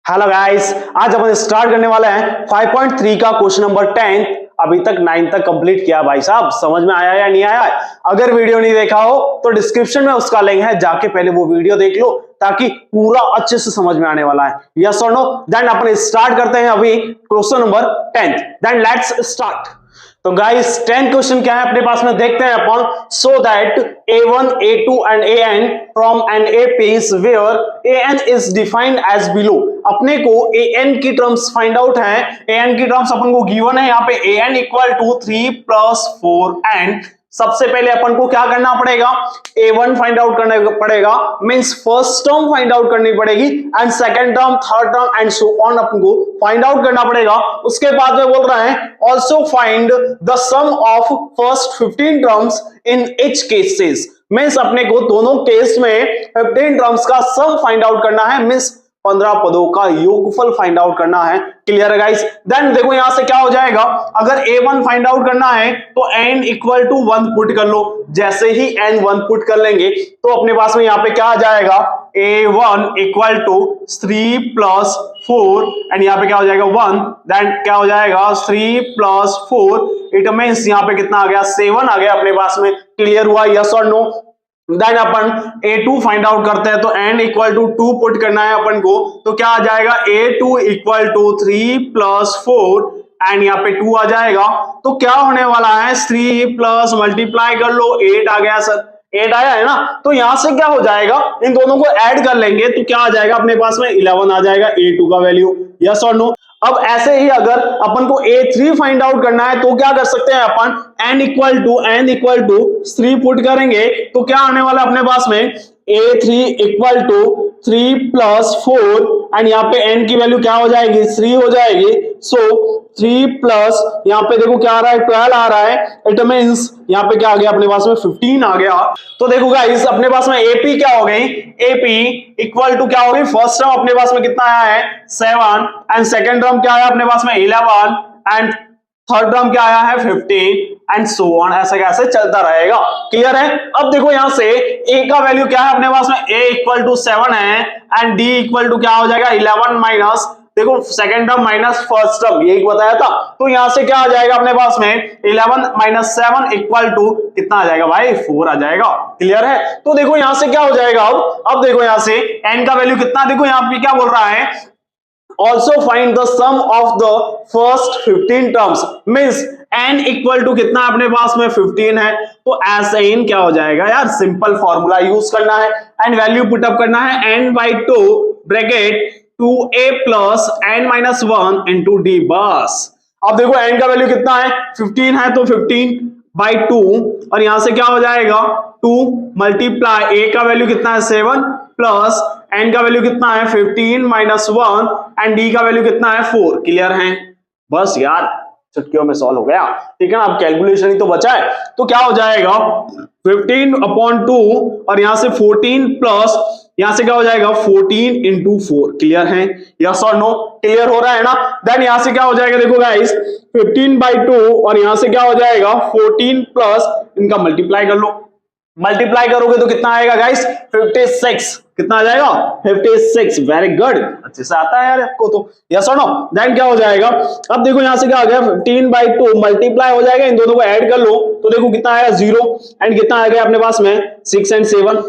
Hello guys, आज अपन start करने वाले हैं 5.3 का क्वेश्चन नंबर 10। अभी तक 9 तक कंप्लीट किया भाई साहब, समझ में आया या नहीं आया? अगर वीडियो नहीं देखा हो तो डिस्क्रिप्शन में उसका लिंक है, जाके पहले वो वीडियो देख लो ताकि पूरा अच्छे से समझ में आने वाला है। यस और नो? देन अपन स्टार्ट करते हैं अभी question number 10। Then let's start. तो गाइस 10 क्वेश्चन क्या है अपने पास में, देखते हैं अपन। So that a1 a2 and an from n a piece where an is defined as below. अपने को an की टर्म्स फाइंड आउट है। an की टर्म्स अपन को गिवन है यहाँ पे an इक्वल टू 3 + 4 एंड सबसे पहले अपन को क्या करना पड़ेगा, a1 फाइंड आउट करना पड़ेगा, means first term find out करनी पड़ेगी and second term, third term and so on अपन को फाइंड आउट करना पड़ेगा। उसके बाद में बोल रहा है also find the sum of first 15 terms in each cases. Means अपने को दोनों केस में 15 टर्म्स का सम फाइंड आउट करना है, मींस 15 पदों का योगफल फाइंड आउट करना है। क्लियर है गाइस? देन देखो यहां से क्या हो जाएगा, अगर a1 फाइंड आउट करना है तो n इक्वल टू 1 पुट कर लो। जैसे ही n 1 पुट कर लेंगे तो अपने पास में यहां पे क्या आ जाएगा, a1 इक्वल टू 3 + 4 एंड यहां पे क्या हो जाएगा 1। देन क्या हो जाएगा 3 + 4, इट मींस यहां पे कितना आ गया, 7 आ गया अपने पास में। क्लियर हुआ? यस और नो? देन अपन a2 फाइंड आउट करते हैं तो n इक्वल टू 2 पुट करना है अपन को, तो क्या आ जाएगा a2 इक्वल टू 3 + 4 एंड यहाँ पे 2 आ जाएगा। तो क्या होने वाला है, 3 प्लस मल्टीप्लाई कर लो, 8 आ गया सर, 8 आया है ना। तो यहां से क्या हो जाएगा, इन दोनों को ऐड कर लेंगे तो क्या आ जाएगा अपने पास में 11 आ जाएगा a2 का वैल्यू। यस और नो? अब ऐसे ही अगर अपन को a3 फाइंड आउट करना है तो क्या कर सकते हैं अपन, n इक्वल टू 3 पुट करेंगे तो क्या आने वाला अपने पास में, a3 इक्वल टू 3 + 4 एंड यहाँ पे n की वैल्यू क्या हो जाएगी, 3 हो जाएगी। सो 3 प्लस यहाँ पे देखो क्या आ रहा है, 12 आ रहा है, इट मींस यहाँ पे क्या आ गया अपने पास में 15 आ गया। तो देखो गाइस अपने पास में AP क्या हो गई, AP इक्वल टू क्या हो गई, फर्स्ट टर्म अपने पास में कितना आया है 7 एंड सेकंड टर्म क्या आया अपने पास में 11 एंड थर्ड टर्म क्या आया है 15 एंड सो ऑन, ऐसे कैसे चलता रहेगा। क्लियर है? अब देखो यहां से a का वैल्यू क्या है अपने पास में, a इक्वल टू 7 है एंड d इक्वल टू क्या हो जाएगा 11 माइनस, देखो second term minus first term, यही बताया था। तो यहां से क्या आ जाएगा अपने पास में 11 - 7 इक्वल टू कितना आ जाएगा भाई, 4 आ जाएगा। क्लियर है? तो देखो यहां से क्या हो जाएगा, अब देखो यहां से n का वैल्यू कितना, देखो यहां पे क्या बोल रहा है, also find the sum of the first 15 terms, means n equal to कितना अपने पास में 15 है। तो ऐसे इन क्या हो जाएगा यार, सिंपल फॉर्मूला यूज करना है एंड वैल्यू पुटअप करना है n/2 bracket 2a + n - 1 into d बस। अब देखो n का वैल्यू कितना है, 15 है तो 15/2 और यहां से क्या हो जाएगा 2 मल्टीप्लाई a का वैल्यू कितना है 7 प्लस n का वैल्यू कितना है 15 - 1 एंड d का वैल्यू कितना है 4। क्लियर है? बस यार चुटकियों में सॉल्व हो गया, ठीक है ना। अब कैलकुलेशन ही तो बचा है, तो क्या हो जाएगा 15/2 और यहां से 14 प्लस यहां से क्या हो जाएगा 14 × 4। क्लियर है? यस और नो? क्लियर हो रहा है ना। देन यहां से क्या हो जाएगा, देखो गाइस 15/2 और यहां से क्या हो जाएगा 14 प्लस इनका मल्टीप्लाई कर लो, मल्टीप्लाई करोगे तो कितना आएगा गाइस 56। कितना आ जाएगा 56। वेरी गुड, अच्छे से आता है यार आपको तो। यस और नो? देन क्या हो जाएगा, अब देखो यहां से क्या आ गया 15/2 मल्टीप्लाई हो जाएगा, इन दोनों को ऐड कर लो तो देखो कितना आएगा 0 एंड कितना आ गया अपने पास में 6 और 7।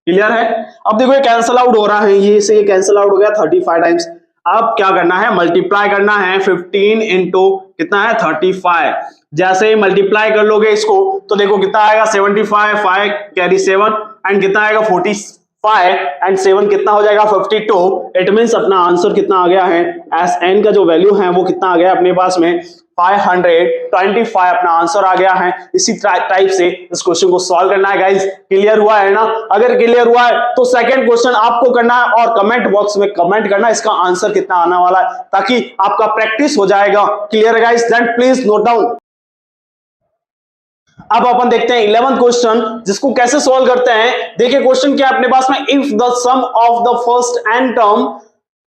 क्लियर है? अब देखो ये कैंसिल आउट हो रहा है, ये से ये कैंसिल आउट हो गया 35 टाइम्स। अब क्या करना है, मल्टीप्लाई करना है 15 इंटू कितना है 35। जैसे ही मल्टीप्लाई कर लोगे इसको तो देखो कितना आएगा 75, 5 कैरी 7 एंड कितना आएगा 45 एंड 7 कितना हो जाएगा 52। इट मींस अपना आंसर कितना आ गया है, एस एन का जो वैल्यू है वो कितना आ गया अपने पास में 525 अपना आंसर आ गया है। इसी टाइप से इस क्वेश्चन को सॉल्व करना है गाइस। क्लियर हुआ है ना? अगर क्लियर हुआ है तो सेकंड क्वेश्चन आपको करना है और कमेंट बॉक्स में कमेंट करना है इसका आंसर कितना आने वाला है, ताकि आपका प्रैक्टिस हो जाएगा। क्लियर है guys? Then please note down. अब अपन देखते हैं 11th क्वेश्चन, जिसको कैसे सॉल्व करते हैं। देखिए क्वेश्चन क्या है अपने पास में, if the sum of the first n term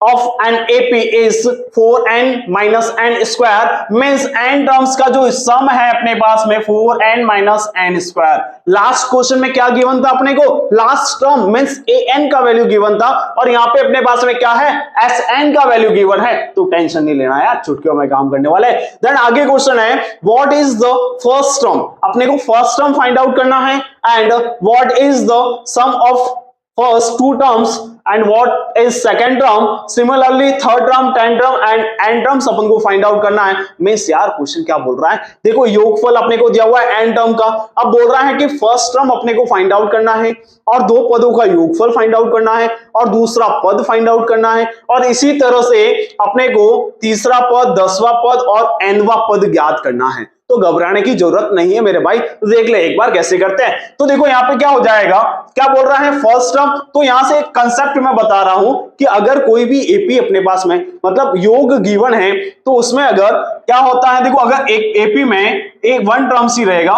of an AP is 4n minus n square, means n terms का जो सम है अपने पास में 4n minus n square। Last question में क्या गिवन था अपने को, लास्ट टर्म मींस an का वैल्यू गिवन था, और यहाँ पे अपने पास में क्या है, sn का वैल्यू गिवन है। तो टेंशन नहीं लेना यार, चुटकियों में काम करने वाले। देन आगे क्वेश्चन है, what is the first term, अपने को फर्स्ट टर्म फाइंड आउट करना है, and what is the sum of first two terms and what is second term, similarly third term, 10 term and n terms अपन को find out करना है। Means यार question क्या बोल रहा है, देखो योगफल अपने को दिया हुआ है n टर्म का, अब बोल रहा है कि फर्स्ट टर्म अपने को फाइंड आउट करना है और दो पदों का योगफल फाइंड आउट करना है और दूसरा पद फाइंड आउट करना है, और इसी तरह से अपने को तीसरा पद, 10वां पद और nवां पद ज्ञात करना है। तो घबराने की जरूरत नहीं है मेरे भाई, देख ले एक बार कैसे करते हैं। तो देखो यहाँ पे क्या हो जाएगा, क्या बोल रहा है फर्स्ट टर्म, तो यहां से कंसेप्ट मैं बता रहा हूं कि अगर कोई भी एपी अपने पास में मतलब योग गिवन है तो उसमें अगर क्या होता है, देखो अगर एक एपी में एक वन टर्म ही रहेगा,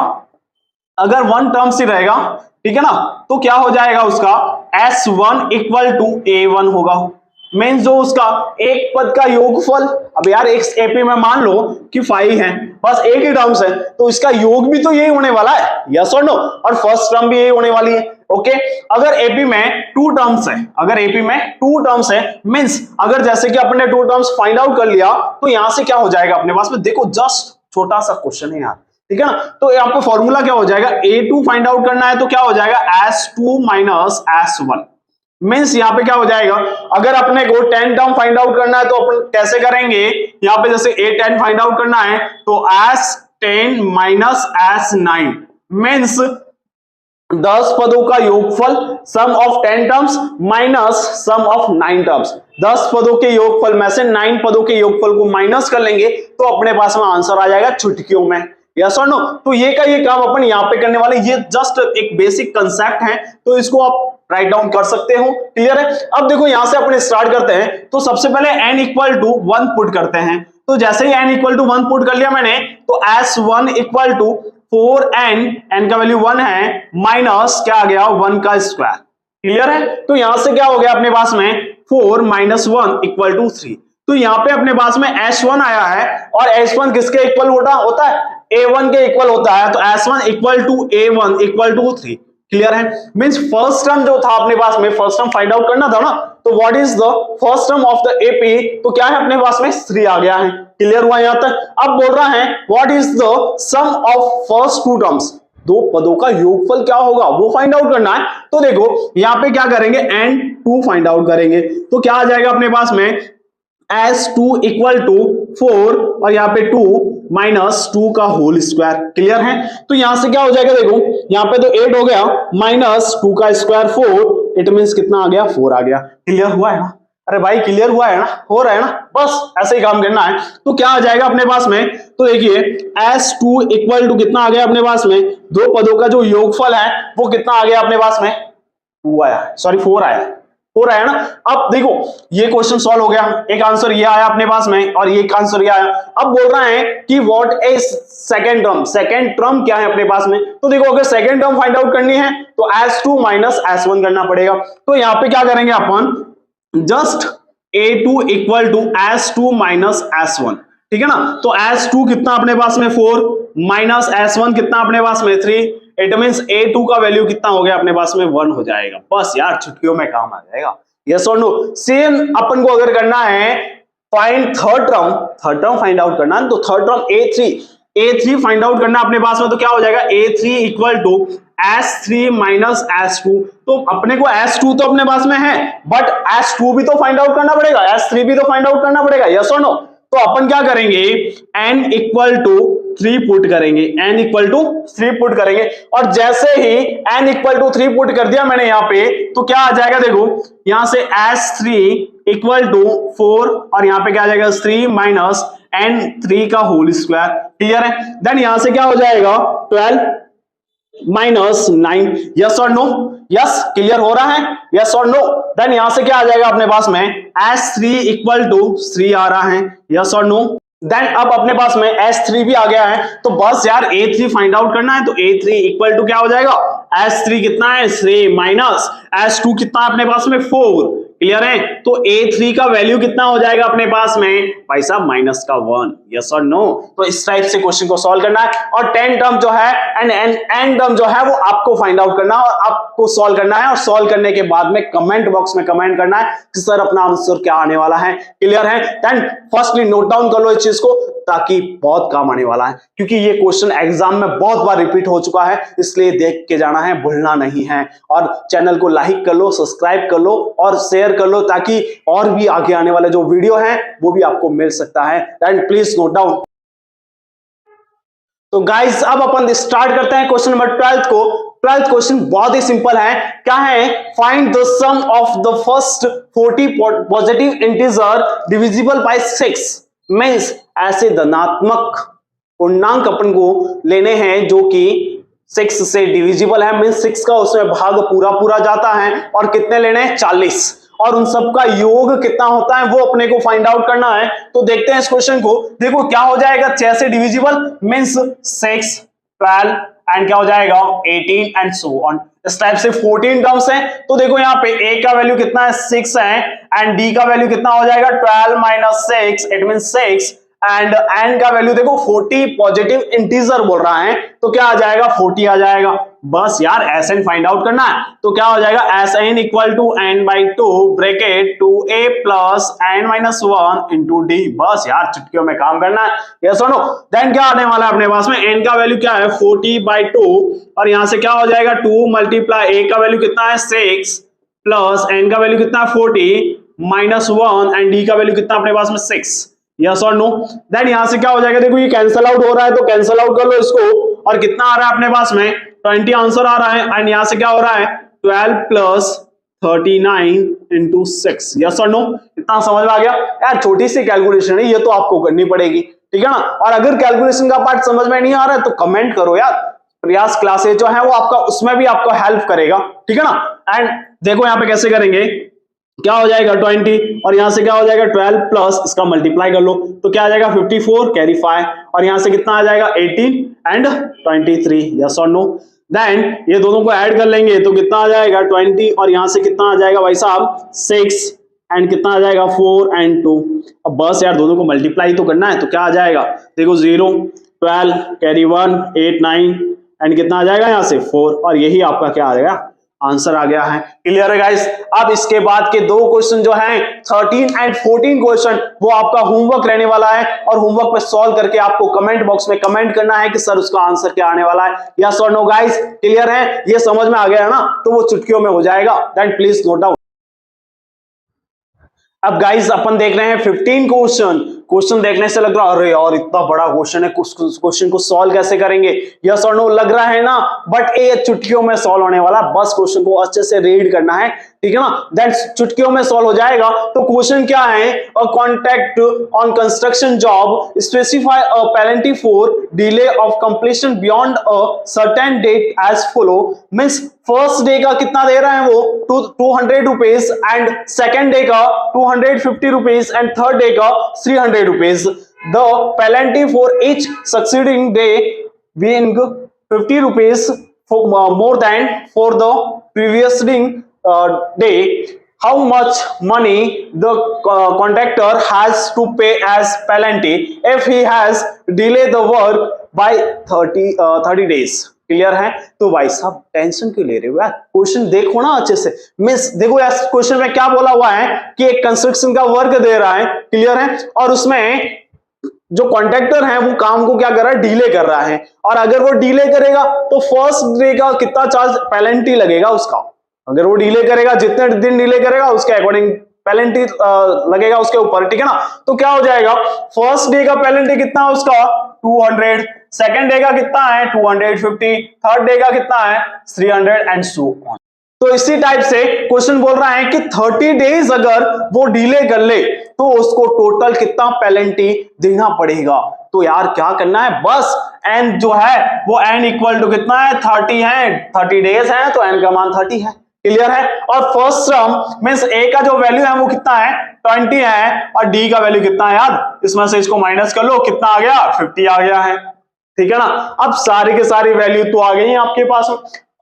अगर वन टर्म ही रहेगा, ठीक है ना, तो क्या हो जाएगा उसका S1 इक्वल टू A1 होगा। मीन्स जो उसका एक पद का योगफल, अब यार एक एपी में मान लो कि 5 है, बस एक ही टर्म्स है, तो इसका योग भी तो यही होने वाला है, यस और नो, और फर्स्ट टर्म भी यही होने वाली है। ओके, अगर एपी में 2 टर्म्स है, अगर एपी में 2 टर्म्स है, मीन्स अगर जैसे कि अपने 2 टर्म्स फाइंड आउट कर लिया तो यहां से क्या हो जाएगा अपने पास में, देखो जस्ट छोटा सा क्वेश्चन है यार, ठीक है ना, तो यहाँ पे फॉर्मूला क्या हो जाएगा, A2 फाइंड आउट करना है तो क्या हो जाएगा S2 माइनस S1। मीन्स यहाँ पे क्या हो जाएगा, अगर अपने को 10 टर्म फाइंड आउट करना है तो अपन कैसे करेंगे, यहाँ पे जैसे A10 फाइंड आउट करना है तो S10 माइनस S9, मीन्स 10 पदों का योगफल sum of 10 terms minus sum of 9 terms. 10 पदों के योगफल में से 9 पदों के योगफल को माइनस कर लेंगे तो अपने पास में आंसर आ जाएगा चुटकियों में, यस और नो। तो ये का ये काम अपन यहाँ पे करने वाले, ये जस्ट एक बेसिक कंसेप्ट है, तो इसको आप राइट डाउन कर सकते हो, क्लियर है। अब देखो यहां से अपने स्टार्ट करते हैं, तो सबसे पहले n इक्वल टू 1 पुट करते हैं, तो जैसे ही n इक्वल टू 1 पुट कर लिया मैंने, तो S1 equal to 4n, n का वैल्यू 1 है, माइनस क्या आ गया 1 का स्क्वायर, क्लियर है। तो यहां से क्या हो गया अपने पास में 4 माइनस 1 इक्वल टू 3, तो यहाँ पे अपने पास में S1 आया है, और S1 किसके इक्वल होता है, A1 के इक्वल होता है, तो S1 equal to A1 equal to 3, clear है। मींस फर्स्ट टर्म जो था अपने पास में, फर्स्ट टर्म फाइंड आउट करना था ना, तो what is the first term of the AP, तो क्या है अपने पास में 3 आ गया है, क्लियर हुआ यहां तक। अब बोल रहा है what is the sum of first 2 terms, दो पदों का योगफल क्या होगा वो फाइंड आउट करना है। तो देखो यहां पे क्या करेंगे, n2 फाइंड आउट करेंगे, तो क्या आ जाएगा अपने पास में S2 इक्वल टू 4 और यहाँ पे 2 माइनस 2 का होल स्क्वायर, क्लियर है। तो यहां से क्या हो जाएगा, देखो यहाँ पे तो 8 हो गया, माइनस 2 का स्क्वायर 4, इट मींस कितना आ गया 4 आ गया, क्लियर हुआ है ना, अरे भाई क्लियर हुआ है ना, हो रहा है ना, बस ऐसे ही काम करना है। तो क्या आ जाएगा अपने पास में, तो देखिए S2 इक्वल टू कितना आ गया अपने पास में, दो पदों का जो योगफल है वो कितना आ गया अपने पास में, 2 आया, सॉरी 4 आया, हो रहा है ना। अब देखो ये क्वेश्चन सॉल्व हो गया, एक आंसर ये आया अपने पास में और ये एक आंसर ये आया। अब बोल रहा है कि what is second term, second term क्या है अपने पास में, तो देखो अगर सेकंड टर्म फाइंड आउट करनी है तो S2 माइनस S1 करना पड़ेगा। तो यहां पे क्या करेंगे अपन, just A2 equal to S2 minus S1, ठीक है ना। तो S2 कितना अपने पास में 4 माइनस S1 कितना अपने पास में 3, इट मींस A2 का वैल्यू कितना हो गया अपने पास में 1 हो जाएगा, बस यार चुटकियों में काम आ जाएगा, यस और नो। सेम अपन को अगर करना है find third term find out करना है, तो third term A3 find out करना अपने पास में, तो क्या हो जाएगा A3 equal to S3 minus S2, तो अपने को S2 तो अपने पास में है, बट S2 भी तो फाइंड आउट करना पड़ेगा, S3 भी तो फाइंड आउट करना पड़ेगा, यस और नो। तो अपन क्या करेंगे, n इक्वल टू 3 पुट करेंगे, n इक्वल टू 3 पुट करेंगे, और जैसे ही n इक्वल टू 3 पुट कर दिया मैंने यहाँ पे, तो क्या आ जाएगा, देखो यहां से S3 इक्वल टू 4 और यहाँ पे क्या आ जाएगा 3 माइनस n3 का होल स्क्वायर, क्लियर है। देन यहां से क्या हो जाएगा 12 माइनस 9, यस और नो, यस क्लियर हो रहा है, यस और नो। देन यहां से क्या आ जाएगा अपने पास में S3 इक्वल टू 3 आ रहा है, यस और नो। देन अब अपने पास में S3 भी आ गया है, तो बस यार A3 फाइंड आउट करना है, तो A3 इक्वल टू क्या हो जाएगा, S3 कितना है 3 माइनस S2 कितना है अपने पास में 4, क्लियर है? तो A3 का वैल्यू कितना हो जाएगा अपने पास में भाई साहब -1, यस और नो। तो इस टाइप से क्वेश्चन को सॉल्व करना है और 10 टर्म जो है एंड एन टर्म जो है वो आपको फाइंड आउट करना है और आपको सॉल्व करना है और सॉल्व करने के बाद में कमेंट बॉक्स में कमेंट करना है कि सर अपना आंसर क्या आने वाला है। क्लियर है? देन फर्स्टली नोट डाउन कर लो इस चीज को ताकि बहुत काम आने वाला है, क्योंकि ये क्वेश्चन एग्जाम में बहुत बार रिपीट हो चुका है, इसलिए देख के जाना है, भूलना नहीं है। और चैनल को लाइक कर लो, सब्सक्राइब कर लो और शेयर कर लो ताकि और भी आगे आने वाले जो वीडियो हैं वो भी आपको मिल सकता है। And please note down. तो गाइस अब अपन स्टार्ट करते हैं क्वेश्चन नंबर 12 को। 12th क्वेश्चन बहुत ही सिंपल है। क्या है? Find the sum of the first 40 positive integer divisible by 6 means ऐसे धनात्मक पूर्णांक अपन को लेने हैं जो कि 6 से डिविजिबल है, मींस 6 का उसमें भाग पूरा पूरा जाता है और कितने लेने हैं 40 और उन सब का योग कितना होता है वो अपने को फाइंड आउट करना है। तो देखते हैं इस क्वेश्चन को। देखो क्या हो जाएगा 6 से डिविजिबल मींस 6, 12 एंड क्या हो जाएगा 18 एंड सो ऑन। इस टाइप से 14 टर्म्स हैं। तो देखो यहाँ पे a का वैल्यू कितना है 6 है एंड d का वैल्यू कितना हो जाएगा 12 - 6 इट मींस 6 एंड n का वैल्यू देखो 40 पॉजिटिव इंटीजर बोल रहा है तो क्या आ जाएगा 40 आ जाएगा। बस यार Sn फाइंड आउट करना है तो क्या हो जाएगा Sn equal to n/2 bracket 2a plus n-1 into d। बस यार चुटकियों में काम करना है, यस और नो। देन क्या आने वाला है अपने पास में n का वैल्यू क्या है 40/2 और यहां से क्या हो जाएगा 2 मल्टीप्लाई a का वैल्यू कितना है 6 प्लस n का वैल्यू कितना है 40 -1 एंड d का वैल्यू कितना अपने पास में 6, यस और नो। देन यहां से क्या हो जाएगा देखो ये कैंसिल आउट हो रहा है तो कैंसिल आउट कर लो इसको और कितना आ रहा है अपने पास में 20 आंसर आ रहा है एंड यहां से क्या हो रहा है 12 प्लस 39 इंटू 6, यस और नो। इतना समझ में आ गया यार? छोटी सी कैलकुलेशन है ये तो आपको करनी पड़ेगी, ठीक है ना। और अगर कैलकुलेशन का पार्ट समझ में नहीं आ रहा है तो कमेंट करो यार, प्रयास क्लासेज जो है वो आपका उसमें भी आपको हेल्प करेगा, ठीक है ना। एंड देखो यहाँ पे कैसे करेंगे, क्या हो जाएगा 20 और यहां से क्या हो जाएगा 12 प्लस इसका मल्टीप्लाई कर लो तो क्या आ जाएगा 54 कैरी 5 और यहां से कितना आ जाएगा 18 एंड 23, यस और नो। देन ये दोनों को ऐड कर लेंगे तो कितना आ जाएगा 20 और यहां से कितना आ जाएगा भाई साहब 6 एंड कितना आ जाएगा 4 एंड 2। अब बस यार दोनों को मल्टीप्लाई तो करना है तो क्या आ जाएगा देखो 0 12 कैरी 1 8 9 एंड कितना आ जाएगा यहां से 4 और यही आपका क्या आ जाएगा आंसर आ गया है। क्लियर है गाइस? अब इसके बाद के दो क्वेश्चन जो हैं 13 एंड 14 क्वेश्चन वो आपका होमवर्क रहने वाला है और होमवर्क पे सॉल्व करके आपको कमेंट बॉक्स में कमेंट करना है कि सर उसका आंसर क्या आने वाला है, यस और नो गाइस। क्लियर है? ये समझ में आ गया है ना? तो वो चुटकियों में हो जाएगा, देन प्लीज नोट डाउन। अब गाइस अपन देख रहे हैं 15 क्वेश्चन देखने से लग रहा है अरे यार इतना बड़ा क्वेश्चन है, क्वेश्चन को सॉल्व कैसे करेंगे, यस और नो लग रहा है ना। बट ये चुटकियों में सॉल्व होने वाला, बस क्वेश्चन को अच्छे से रीड करना है, ठीक है ना। देन चुटकियों में सॉल्व हो जाएगा। तो क्वेश्चन क्या है, a contract on construction job specify a penalty for delay of completion beyond a certain date as follow. Means first day का कितना दे रहा है वो 200 रुपीज एंड सेकेंड डे का 250 रुपीज एंड थर्ड डे का 300 rupees. The penalty for each succeeding day being 50 rupees more than for the previous day. How much money the contractor has to pay as penalty if he has delayed the work by 30 days? Clear है? तो भाई साहब tension क्यों ले रहे हो यार, question देखो ना अच्छे से। मिस देखो यार क्वेश्चन में क्या बोला हुआ है कि एक कंस्ट्रक्शन का वर्क दे रहा है, क्लियर है, और उसमें जो कॉन्ट्रैक्टर है वो काम को क्या कर रहा है डिले कर रहा है और अगर वो डिले करेगा तो फर्स्ट डे का कितना चार्ज पेनल्टी लगेगा उसका। अगर वो डिले करेगा जितने दिन डिले करेगा उसके अकॉर्डिंग पेनल्टी लगेगा उसके ऊपर, ठीक है ना। तो क्या हो जाएगा फर्स्ट डे का पेनल्टी कितना है उसका 200, सेकेंड डे का कितना है 250, थर्ड डे का कितना है 300 एंड सो ऑन। तो इसी टाइप से क्वेश्चन बोल रहा है कि 30 डेज अगर वो डिले कर ले तो उसको टोटल कितना पेनल्टी देना पड़ेगा। तो यार क्या करना है, बस n जो है वो n इक्वल टू कितना है 30 है, 30 डेज है तो n का मान 30 है, क्लियर है। और फर्स्ट टर्म मींस a का जो वैल्यू है वो कितना है 20 है और d का वैल्यू कितना है यार, इसमें से इसको माइनस कर लो कितना आ गया 50 आ गया है, ठीक है ना। अब सारी के सारी वैल्यू तो आ गई है आपके पास।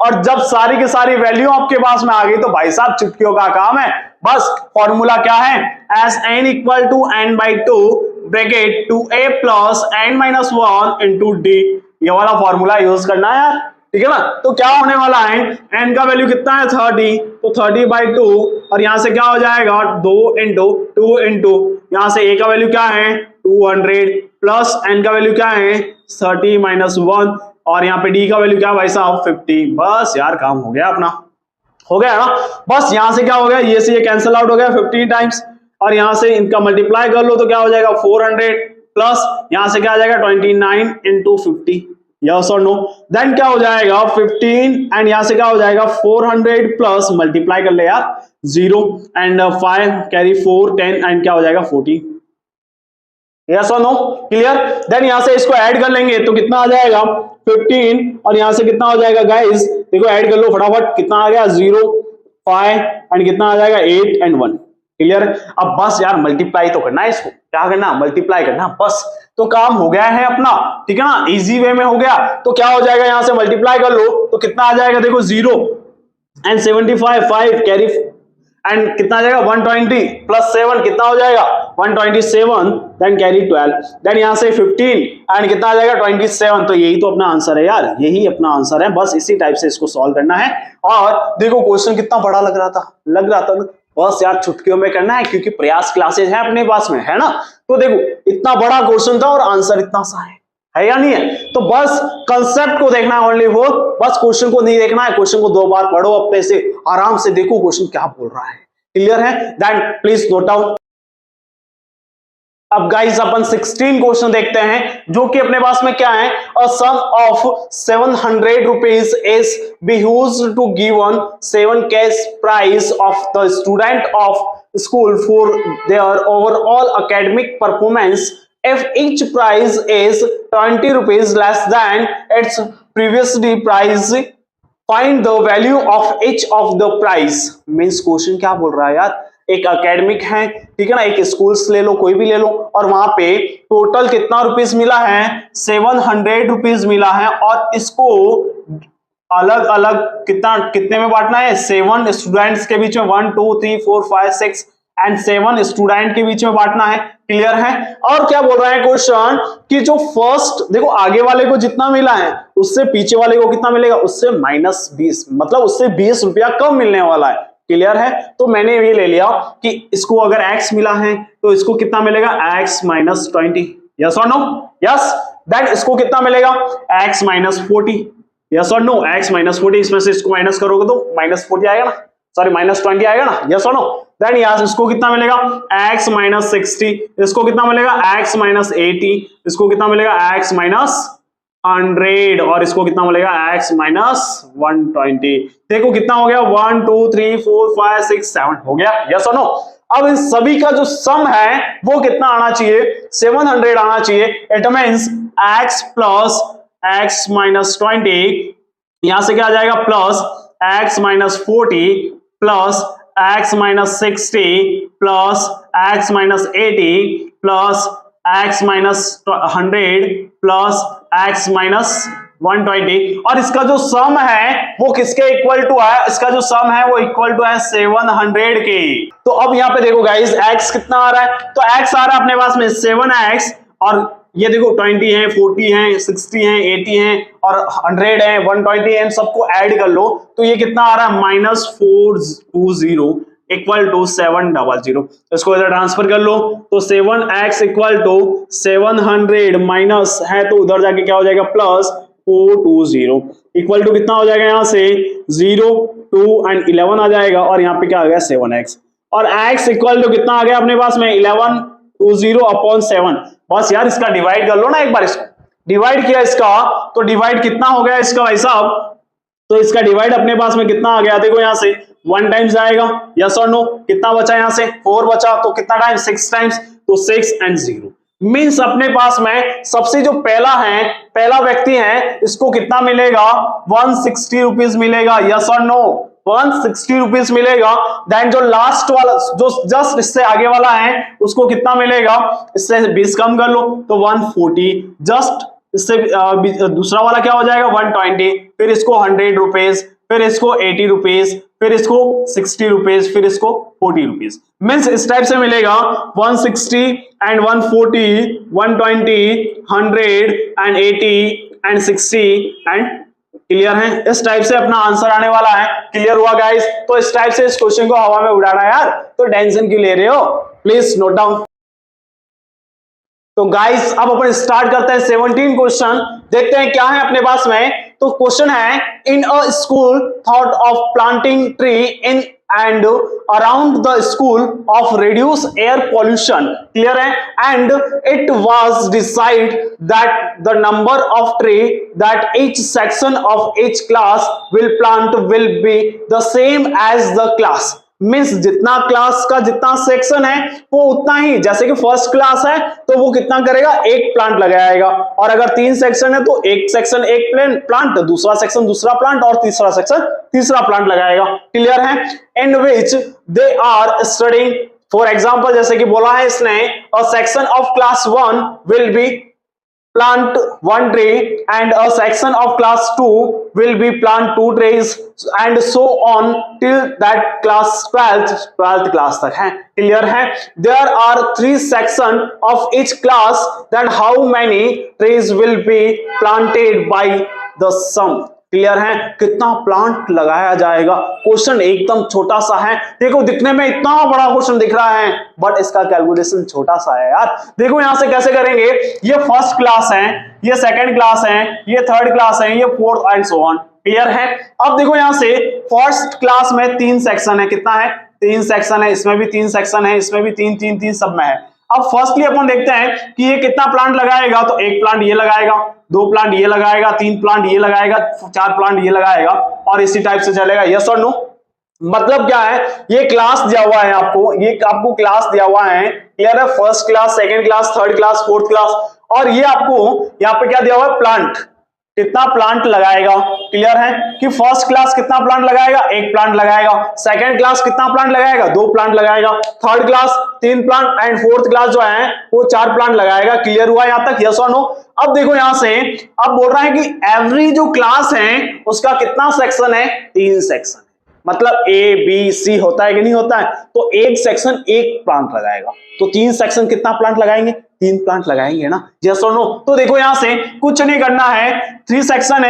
और जब सारी की सारी वैल्यू आपके पास में आ गई तो भाई साहब चुटकियों का काम है। बस फॉर्मूला क्या है, S N equal to N by two bracket 2a plus N minus 1 into d, ये वाला फॉर्मूला यूज करना है यार, ठीक है ना। तो क्या होने वाला है, n का वैल्यू कितना है 30, तो 30/2 और यहां से क्या हो जाएगा 2 इंटू 2 इंटू यहां से a का वैल्यू क्या है 200 प्लस n का वैल्यू क्या है 30 माइनस 1 और यहाँ पे d का वैल्यू क्या है भाई साहब 50। बस यार काम हो गया अपना, हो गया ना। बस यहां से क्या हो गया, ये से ये कैंसिल आउट हो गया 15 टाइम्स और यहां से इनका मल्टीप्लाई कर लो तो क्या हो जाएगा 400 प्लस यहां से क्या आ जाएगा 29 इंटू 50, यस और नो। देन क्या हो जाएगा 15 एंड यहां से क्या हो जाएगा 400 प्लस मल्टीप्लाई कर ले यार 0 एंड 5 कैरी 4 10 एंड क्या हो जाएगा 14, यस और नो, क्लियर। देन यहां से इसको ऐड कर लेंगे तो कितना आ जाएगा 15 और यहां से कितना हो जाएगा गाइस, देखो ऐड कर लो फटाफट, कितना आ गया 0 5 एंड कितना आ जाएगा 8 एंड 1, क्लियर। अब बस यार मल्टीप्लाई तो करना है, इसको क्या करना मल्टीप्लाई करना, बस तो काम हो गया है अपना, ठीक है ना, इजी वे में हो गया। तो क्या हो जाएगा यहां से मल्टीप्लाई कर लो तो कितना आ जाएगा, देखो 0 एंड 75 5 कैरी एंड कितना आ जाएगा 120 प्लस 7 कितना हो जाएगा 127 देन कैरी 12 देन यहां से 15 एंड कितना आ जाएगा 27। तो यही तो अपना आंसर है यार, यही अपना आंसर है। बस इसी टाइप से इसको सॉल्व करना है। और देखो क्वेश्चन कितना बड़ा लग रहा था ना, बस यार चुटकियों में करना है क्योंकि प्रयास क्लासेस है अपने पास में, है ना। तो देखो इतना बड़ा क्वेश्चन था और आंसर इतना सा है या नहीं है। तो बस कंसेप्ट को देखना है ओनली वो, बस क्वेश्चन को नहीं देखना है, क्वेश्चन को 2 बार पढ़ो अपने से, आराम से देखो क्वेश्चन क्या बोल रहा है, क्लियर है। Then please note down. अब गाइस अपन 16 क्वेश्चन देखते हैं जो कि अपने पास में क्या है, a sum of 700 rupees is used to given 7 cash prize of the student of school for their overall academic performance if each prize is 20 rupees less than its previously price, find the value of each of the prize। Means question क्या बोल रहा है यार, एक academic है, ठीक है ना, एक स्कूल्स ले लो, कोई भी ले लो, और वहां पे टोटल कितना रुपीस मिला है 700 रुपीस मिला है और इसको अलग अलग कितने में बांटना है, 7 स्टूडेंट्स के बीच में 1 2 3 4 5 6 एंड 7 स्टूडेंट के बीच में बांटना है, क्लियर है। और क्या बोल रहा है क्वेश्चन कि जो फर्स्ट देखो आगे वाले को जितना मिला है उससे पीछे वाले को कितना मिलेगा, उससे -20, मतलब उससे 20 रुपया कम मिलने वाला है, क्लियर है। तो मैंने ये ले लिया कि इसको अगर x मिला है तो इसको कितना मिलेगा x - 20, यस और नो, यस। देन इसको कितना मिलेगा x - 40, यस और नो, x - 40, इसमें से इसको माइनस करोगे तो -40 आएगा ना, सॉरी -20 आएगा ना, यस और नो। देन यहां इसको कितना मिलेगा x - 60, इसको कितना मिलेगा x - 80, इसको कितना मिलेगा x - 100 और इसको कितना मिलेगा x - 120। देखो कितना हो गया 1 2 3 4 5 6 7 हो गया, यस और नो। अब इन सभी का जो सम है वो कितना आना चाहिए 700 आना चाहिए। It means x plus x - 20, यहां से क्या आ जाएगा plus x - 40 plus x - 60 plus x - 80 plus x - 100 plus x - 120 और इसका जो सम है वो किसके इक्वल टू है, इसका जो सम है वो इक्वल टू है 700 के। तो अब यहाँ पे देखो गाइस x कितना आ रहा है, तो x आ रहा है अपने पास में 7x और ये देखो 20 है 40 है 60 है 80 है और 100 है 120 है, सबको ऐड कर लो तो ये कितना आ रहा है -420 इक्वल टू 700। इसको इधर ट्रांसफर कर लो तो 7x इक्वल टू 700 माइनस है तो उधर जाके क्या हो जाएगा प्लस 420 इक्वल टू कितना हो जाएगा यहाँ से 0 2 एंड 11 आ जाएगा और यहाँ पे क्या आ गया 7x और x इक्वल टू कितना आ गया अपने पास में 1120/7। बस यार इसका डिवाइड कर लो ना एक बार, इसको डिवाइड किया इसका तो डिवाइड कितना हो गया इसका भाई साहब, तो इसका डिवाइड अपने पास में कितना आ गया, देखो यहां से 1 टाइम्स आएगा, यस और नो, कितना बचा यहां से 4 बचा तो कितना टाइम्स 6 टाइम्स, तो 6 एंड 0 मींस अपने पास में सबसे जो पहला व्यक्ति है इसको कितना मिलेगा 160 रुपीज मिलेगा, यस और नो 160 रुपीज मिलेगा। देन जो लास्ट वाला जो जस्ट इससे आगे वाला है उसको कितना मिलेगा, इससे 20 कम कर लो तो 140, जस्ट इससे दूसरा वाला क्या हो जाएगा 120, फिर इसको 100 रुपीज, फिर इसको 80 रुपीज, फिर इसको 60 रुपीज, फिर इसको 40 रुपीज। मीन्स इस टाइप से मिलेगा 160 and 140, 120, 100 and 80 and 60 and, clear है? इस टाइप से अपना आंसर आने वाला है। क्लियर हुआ गाइस? तो इस टाइप से इस क्वेश्चन को हवा में उड़ाना यार, तो टेंशन क्यों ले रहे हो, प्लीज नोट डाउन। तो गाइस अब अपन स्टार्ट करते हैं 17 क्वेश्चन, देखते हैं क्या है अपने पास में। तो क्वेश्चन है, in a school thought of planting tree in and around the school of reduce air pollution, clear है? And it was decided that the number of tree that each section of each class will plant will be the same as the class, means जितना class का जितना section है वो उतना ही, जैसे कि first class है तो वो कितना करेगा, एक प्लांट लगाएगा, और अगर 3 सेक्शन है तो एक सेक्शन एक प्लांट, दूसरा सेक्शन दूसरा प्लांट, और तीसरा सेक्शन तीसरा प्लांट लगाएगा। क्लियर है? In which they are studying, for example जैसे कि बोला है इसने, a section of class 1 will be plant 1 tree and a section of class 2 will be plant 2 trees and so on till that class 12th class तक है। Clear है? There are 3 section of each class, then how many trees will be planted by the sum? Clear है? कितना plant लगाया जाएगा। Question एकदम छोटा सा है, देखो दिखने में इतना बड़ा क्वेश्चन दिख रहा है बट इसका कैलकुलेशन छोटा सा है यार। देखो यहां से कैसे करेंगे, ये फर्स्ट क्लास है, ये सेकंड क्लास है, ये थर्ड क्लास है, ये fourth and so on. Clear है? अब देखो यहां से फर्स्ट क्लास में 3 सेक्शन है, कितना है, 3 सेक्शन है, इसमें भी 3 सेक्शन है, इसमें भी 3 3 3 सब में है। अब फर्स्टली अपन देखते हैं कि ये कितना प्लांट लगाएगा, तो 1 प्लांट ये लगाएगा, 2 प्लांट ये लगाएगा, 3 प्लांट ये लगाएगा, 4 प्लांट ये लगाएगा, और इसी टाइप से चलेगा। यस और नो? मतलब क्या है, ये क्लास दिया हुआ है आपको, ये आपको क्लास दिया हुआ है। क्लियर है? First class, second class, third class, fourth class, और ये आपको यहाँ पे क्या दिया हुआ है, प्लांट, कितना प्लांट लगाएगा। क्लियर है कि फर्स्ट क्लास कितना प्लांट लगाएगा, 1 प्लांट लगाएगा, सेकंड क्लास कितना प्लांट लगाएगा, 2 प्लांट लगाएगा, third class 3 plant and fourth class जो है वो 4 प्लांट लगाएगा। क्लियर हुआ यहां तक? यस और नो? अब देखो यहां से अब बोल रहा है कि एवरी जो क्लास है उसका कितना सेक्शन है, 3 सेक्शन, मतलब ए बी सी होता है कि नहीं होता है, तो एक सेक्शन 1 प्लांट लगाएगा, तो 3 सेक्शन कितना प्लांट लगाएंगे, 3 प्लांट लगाएंगे ना। यस और नो? तो देखो यहां से कुछ नहीं करना है, 3 सेक्शन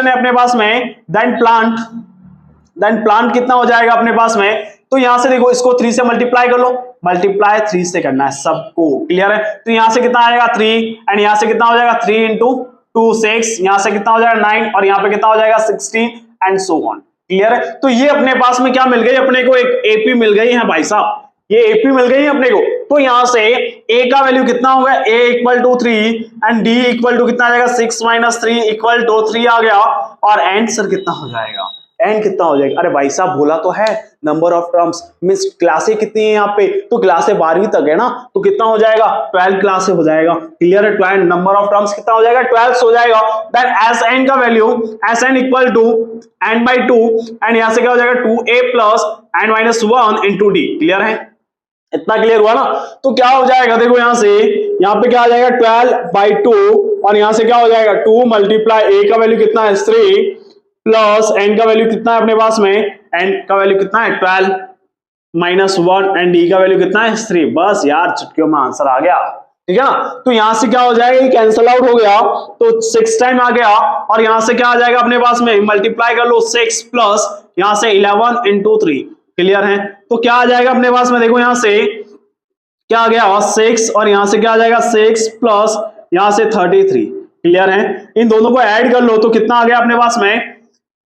है अपने पास में, देन प्लांट कितना हो जाएगा अपने पास में, तो यहां से देखो इसको 3 से मल्टीप्लाई कर लो, मल्टीप्लाई 3 से करना है सबको। क्लियर है? तो यहां से कितना आएगा 3 एंड यहां से कितना हो जाएगा 3 इंटू 2 6, यहां से कितना हो जाएगा 9 और यहां पे कितना हो जाएगा 16 एंड सो ऑन। क्लियर है? तो ये अपने पास में क्या मिल गई, अपने को एक एपी मिल गई है भाई साहब, ये एपी मिल गई है अपने को। तो यहां से ए का वैल्यू कितना होगा, a equal to 3 and d equal to कितना आ जाएगा 6 - 3 इक्वल टू 3 आ गया, और आंसर कितना हो जाएगा, एन कितना हो जाएगा। अरे भाई साहब बोला तो है नंबर ऑफ टर्म्स, मींस क्लासें कितनी है यहाँ पे, तो क्लासें 12वीं तक है ना, तो कितना हो जाएगा 12 क्लासें हो जाएगा। क्लियर है? 12 नंबर ऑफ टर्म्स कितना हो जाएगा, 12 हो जाएगा। देन एस एन का value S N equal to N by 2 and यहाँ से क्या हो जाएगा 2a plus N minus 1 into D. Clear है? इतना क्लियर हुआ ना? तो क्या हो जाएगा, देखो यहां से यहाँ पे क्या आ जाएगा 12/2 और यहां से क्या हो जाएगा 2 मल्टीप्लाई a का वैल्यू कितना है 3 प्लस n का वैल्यू कितना है अपने पास में, n का वैल्यू कितना है 12 माइनस 1 एंड d का वैल्यू कितना है 3। बस यार चुटकियों में आंसर आ गया। ठीक है ना? तो यहां से क्या हो जाएगा, ये कैंसिल आउट हो गया तो 6 टाइम आ गया, और यहां से क्या आ जाएगा अपने पास में, मल्टीप्लाई कर लो 6 प्लस यहां से 11 इंटू 3। क्लियर है? तो क्या आ जाएगा अपने पास में, देखो यहां से क्या आ गया 6 और यहां से क्या आ जाएगा 6 प्लस यहां से 33। क्लियर है? इन दोनों को ऐड कर लो तो कितना आ गया अपने पास में,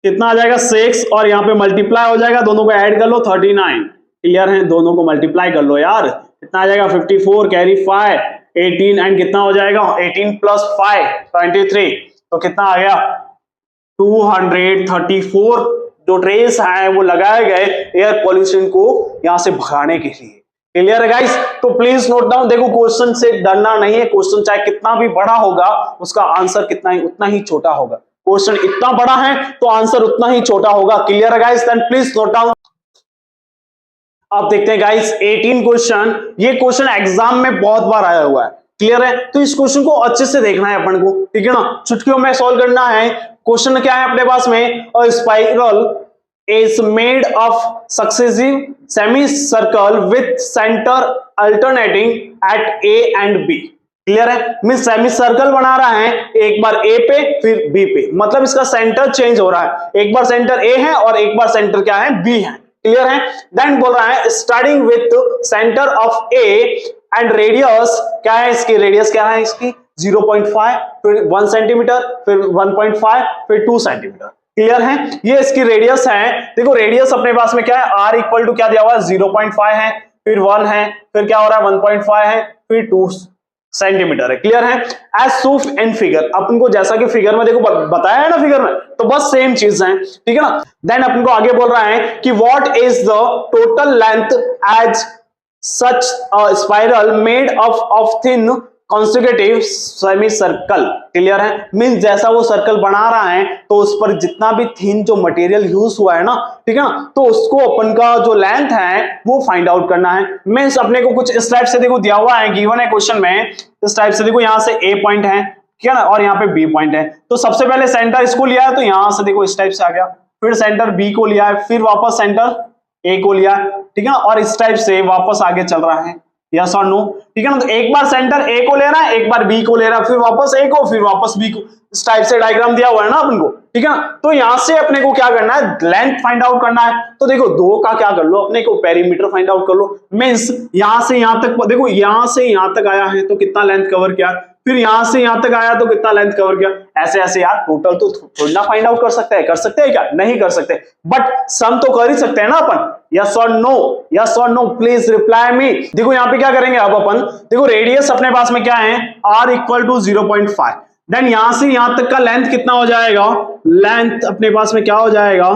कितना आ जाएगा 6 और यहाँ पे मल्टीप्लाई हो जाएगा, दोनों को ऐड कर लो 39। क्लियर है? दोनों को मल्टीप्लाई कर लो यार, कितना आ जाएगा 54 कैरी 5 18 एंड कितना हो जाएगा 18 प्लस 5 23, तो कितना आ गया 234 जो ट्रेस है वो लगाए गए एयर पॉल्यूशन को यहां से भगाने के लिए। क्लियर है गाइस? तो प्लीज नोट डाउन, देखो क्वेश्चन से डरना नहीं है, क्वेश्चन चाहे कितना भी बड़ा होगा उसका आंसर उतना ही छोटा होगा। क्वेश्चन इतना बड़ा है तो आंसर उतना ही छोटा होगा। क्लियर है guys? Then please note down. अब देखते हैं गाइस 18 क्वेश्चन, ये क्वेश्चन एग्जाम में बहुत बार आया हुआ है, क्लियर है? तो इस क्वेश्चन को अच्छे से देखना है अपन को, ठीक है ना, चुटकियों में सॉल्व करना है। क्वेश्चन क्या है अपने पास में, अ spiral is made of successive semicircle with center alternating at A and B। Clear है? मीन सेमी सर्कल बना रहा है, एक बार A पे फिर B पे, मतलब इसका सेंटर चेंज हो रहा है, एक बार सेंटर A है और एक बार सेंटर क्या है, B है। क्लियर है? देन बोल रहा है starting with centre of A and radius क्या है इसकी, रेडियस क्या है इसकी 0.5, फिर 1 सेंटीमीटर, फिर 1.5, फिर 2 सेंटीमीटर। क्लियर है? ये इसकी रेडियस है। देखो रेडियस अपने पास में क्या है, r इक्वल टू क्या दिया हुआ है 0.5 है, फिर 1 है, फिर क्या हो रहा है 1.5 है, फिर 2 सेंटीमीटर है। क्लियर है? एज सूफ इन फिगर, अपन को जैसा कि फिगर में देखो बताया है ना, फिगर में तो बस सेम चीज है, ठीक है ना। देन अपन को आगे बोल रहा है कि what is the total length as such spiral made of thin consecutive semi circle. Clear है? मीन जैसा वो सर्कल बना रहा है तो उस पर जितना भी थिन जो मटेरियल यूज हुआ है ना, ठीक है ना, तो उसको अपन का जो लेंथ है वो फाइंड आउट करना है। मीन्स अपने को कुछ इस टाइप से देखो दिया हुआ है, गिवन है क्वेश्चन में, इस टाइप से देखो यहाँ से ए पॉइंट है, ठीक है ना, और यहाँ पे बी पॉइंट है। तो सबसे पहले सेंटर इसको लिया है, तो यहाँ से देखो इस टाइप से आ गया, फिर सेंटर बी को लिया है, फिर वापस सेंटर ए को लिया, ठीक है ना, और इस टाइप से वापस आगे चल रहा है। यस और नो? ठीक है ना। तो एक बार सेंटर ए को ले रहा है, एक बार बी को ले रहा है, फिर वापस ए को, फिर वापस बी को, इस टाइप से डायग्राम दिया हुआ है ना अपन को, ठीक है ना। तो यहां से अपने को क्या करना है, लेंथ फाइंड आउट करना है। तो देखो दो का क्या कर लो, अपने को पेरीमीटर फाइंड आउट कर लो। मींस यहां से यहां तक, देखो यहां से यहां तक आया है तो कितना लेंथ कवर किया, फिर यहां से यहां तक आया तो कितना लेंथ कवर किया, ऐसे ऐसे यार टोटल तो थोड़ा ना फाइंड आउट कर सकते हैं, कर सकते हैं क्या, नहीं कर सकते, बट सम तो कर ही सकते हैं ना अपन। यस और नो, यस और नो, प्लीज रिप्लाई मी। देखो यहाँ पे क्या करेंगे अब अपन, देखो रेडियस अपने पास में क्या है, r इक्वल टू 0.5, देन यहां से यहां तक का लेंथ कितना हो जाएगा, लेंथ अपने पास में क्या हो जाएगा,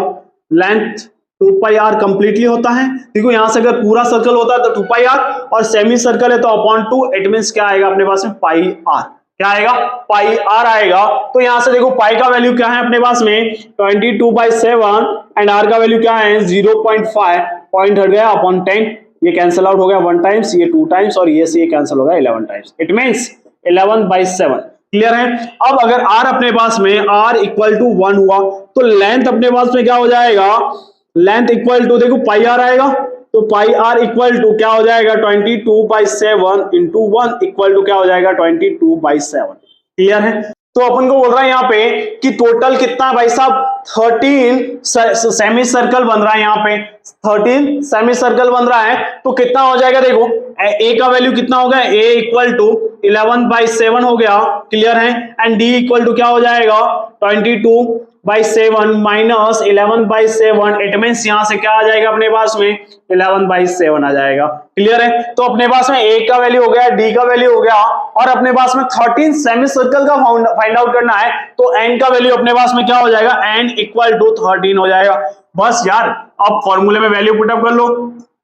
लेंथ 2 पाई r कंप्लीटली होता है। देखो यहां से अगर पूरा सर्कल होता है तो 2 पाई r, और सेमी सर्कल है तो अपॉन 2, इट मींस क्या आएगा अपने पास में पाई r, क्या आएगा, पाई r आएगा। तो यहां से देखो पाई का वैल्यू क्या है अपने पास में 22/7, एंड r का वैल्यू क्या है 0.5, पॉइंट हट गया अपॉन 10, ये कैंसिल आउट हो गया 1 टाइम्स, ये 2 टाइम्स, और ये से ये कैंसिल हो गया 11 टाइम्स, इट मींस 11/7। क्लियर है? अब अगर r अपने पास में r इक्वल टू 1 हुआ तो लेंथ अपने पास में क्या हो जाएगा, लेंथ इक्वल टू देखो पाई r आएगा, तो पाई r इक्वल टू क्या हो जाएगा 22/7 इंटू 1 इक्वल टू क्या हो जाएगा 22/7। क्लियर है? तो अपन को बोल रहा है यहाँ पे कि टोटल कितना भाई साहब 13 सेमी सर्कल बन रहा है, यहाँ पे 13 सेमी सर्कल बन रहा है। तो कितना हो जाएगा, देखो a का वैल्यू कितना हो गया, a इक्वल टू 11/7 हो गया। क्लियर है? एंड d इक्वल टू क्या हो जाएगा 22/7 माइनस 11/7, इट मींस यहां से क्या आ जाएगा अपने पास में 11/7 आ जाएगा। क्लियर है? तो अपने पास में a का वैल्यू हो गया, d का वैल्यू हो गया, और अपने पास में 13 सेमी सर्कल का फाइंड आउट करना है। तो n का वैल्यू अपने पास में क्या हो जाएगा, n इक्वल टू 13 हो जाएगा। बस यार अब फॉर्मूले में वैल्यू पुटअप कर लो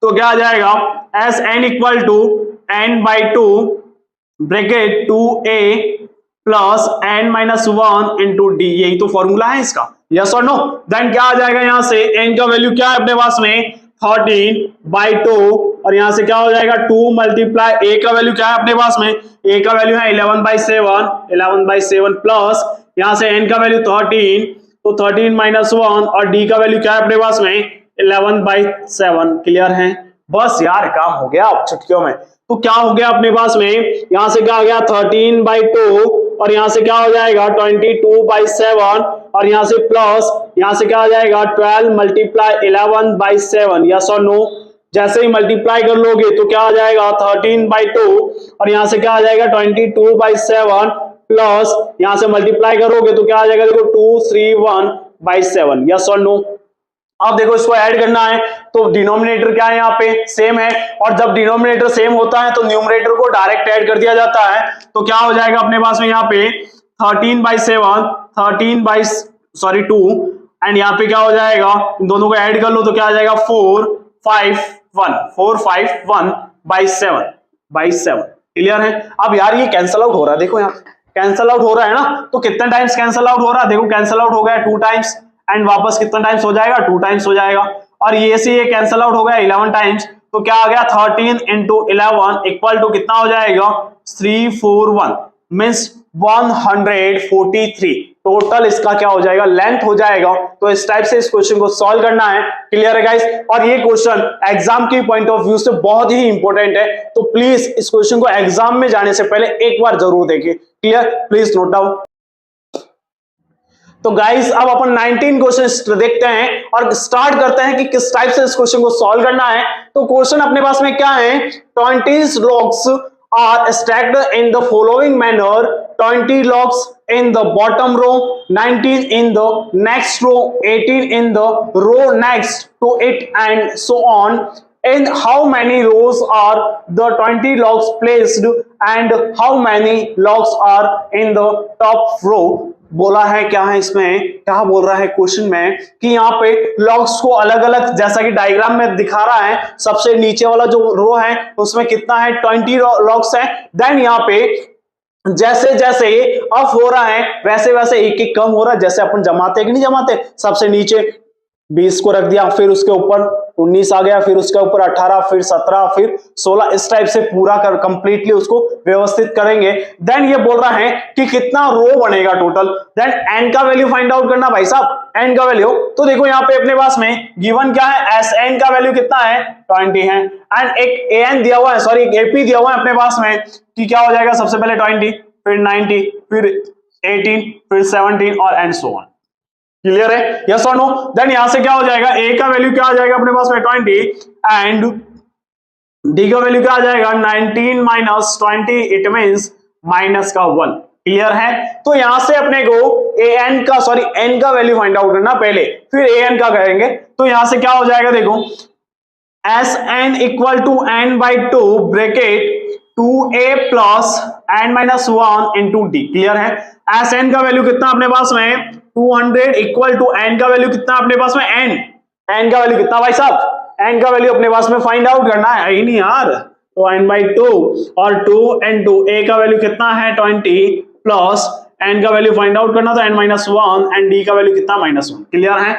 तो क्या आ जाएगा, S n equal to n/2 bracket 2a plus n minus 1 into d, यही तो फॉर्मूला है इसका। यस और नो? देन क्या आ जाएगा, यहां से n का वैल्यू क्या है अपने पास में 13/2, और यहां से क्या हो जाएगा 2 मल्टीप्लाई a का वैल्यू क्या है अपने पास में, a का वैल्यू है 11/7 प्लस यहां से n का वैल्यू 13, तो 13 माइनस 1, और d का वैल्यू क्या है अपने पास में 11/7। क्लियर है? बस यार काम हो गया अब चुटकियों में। तो क्या हो गया अपने पास में, यहां से क्या हो गया 13/2, और यहां से क्या हो जाएगा 22/7, और यहां से प्लस यहां से क्या हो जाएगा 12 मल्टीप्लाई 11/7। यस और नो? जैसे ही मल्टीप्लाई कर लोगे तो क्या आ जाएगा 13/2, और यहां से क्या आ जाएगा 22/7 प्लस यहां से मल्टीप्लाई करोगे तो क्या आ जाएगा, देखो 231/7। यस और नो? अब देखो इसको ऐड करना है तो डिनोमिनेटर क्या है यहाँ पे सेम है, और जब डिनोमिनेटर सेम होता है तो न्यूमरेटर को डायरेक्ट ऐड कर दिया जाता है। तो क्या हो जाएगा अपने पास में यहाँ पे 13/7 2, एंड यहाँ पे क्या हो जाएगा, इन दोनों को ऐड कर लो तो क्या आ जाएगा 451/7। क्लियर है? अब यार ये कैंसल आउट हो रहा है, देखो यहाँ कैंसल आउट हो रहा है ना, तो कितने टाइम्स कैंसल आउट हो रहा है, देखो कैंसल आउट हो गया 2 टाइम्स, एंड वापस कितना टाइम्स हो जाएगा 2 टाइम्स हो जाएगा, और ये से ये कैंसल आउट हो गया 11 टाइम्स, तो क्या आ गया 13 इंटू 11 इक्वल टू कितना हो जाएगा 341 मीन्स 143 टोटल इसका क्या हो जाएगा लेंथ हो जाएगा। तो इस टाइप से इस क्वेश्चन को सॉल्व करना है। क्लियर है गाइस। और ये क्वेश्चन एग्जाम की पॉइंट ऑफ व्यू से बहुत ही इंपॉर्टेंट है, तो प्लीज इस क्वेश्चन को एग्जाम में जाने से पहले एक बार जरूर देखिए। Clear, please note down. तो गाइस अब अपन 19 क्वेश्चन देखते हैं और स्टार्ट करते हैं कि किस टाइप से इस क्वेश्चन को सॉल्व करना है। तो क्वेश्चन अपने पास में क्या है, 20 logs are stacked in the following manner, 20 logs in the bottom row, 19 in the next row, 18 in the row next to it and so on. In how many rows are the 20 logs placed and how many logs are in the top row? बोला है क्या है इसमें, क्या बोल रहा है question में कि यहाँ पे लॉग्स को अलग अलग जैसा कि डायग्राम में दिखा रहा है, सबसे नीचे वाला जो रो है उसमें कितना है 20 लॉग्स है। देन यहाँ पे जैसे जैसे अप हो रहा है वैसे वैसे एक एक कम हो रहा है, जैसे अपन जमाते कि नहीं जमाते, सबसे नीचे 20 को रख दिया, फिर उसके ऊपर 19 आ गया, फिर उसके ऊपर 18, फिर 17, फिर 16, इस टाइप से पूरा कर कंप्लीटली उसको व्यवस्थित करेंगे। देन ये बोल रहा है कि कितना रो बनेगा टोटल। देन एन का वैल्यू फाइंड आउट करना भाई साहब, एन का वैल्यू। तो देखो यहाँ पे अपने पास में गिवन क्या है, एस एन का वैल्यू कितना है 20 है, एंड एक ए एन दिया हुआ है, सॉरी एक एपी दिया हुआ है अपने पास में कि क्या हो जाएगा सबसे पहले 20, फिर 90, फिर 18, फिर 17 और एंड सो ऑन। क्लियर है, यस और नो। देन यहां से क्या हो जाएगा, ए का वैल्यू क्या आ जाएगा अपने पास में 20 एंड डी का वैल्यू क्या आ जाएगा 19 माइनस 20, इट मींस माइनस का 1। क्लियर है। तो यहां से अपने को ए एन का सॉरी एन का वैल्यू फाइंड आउट करना पहले, फिर ए एन का करेंगे। तो यहां से क्या हो जाएगा देखो, S N equal to N by 2 bracket 2a plus N minus 1 into D. Clear है। एस एन का वैल्यू कितना अपने पास में 200 इक्वल टू एन का वैल्यू कितना अपने पास में एन, एन का वैल्यू कितना भाई साहब, एन का वैल्यू अपने पास में फाइंड आउट करना है ही नहीं यार। तो एन बाई 2 और 2 इंटू ए का वैल्यू कितना है 20 प्लस एन का वैल्यू फाइंड आउट करना, तो एन माइनस 1 एंड डी का वैल्यू कितना -1। क्लियर है।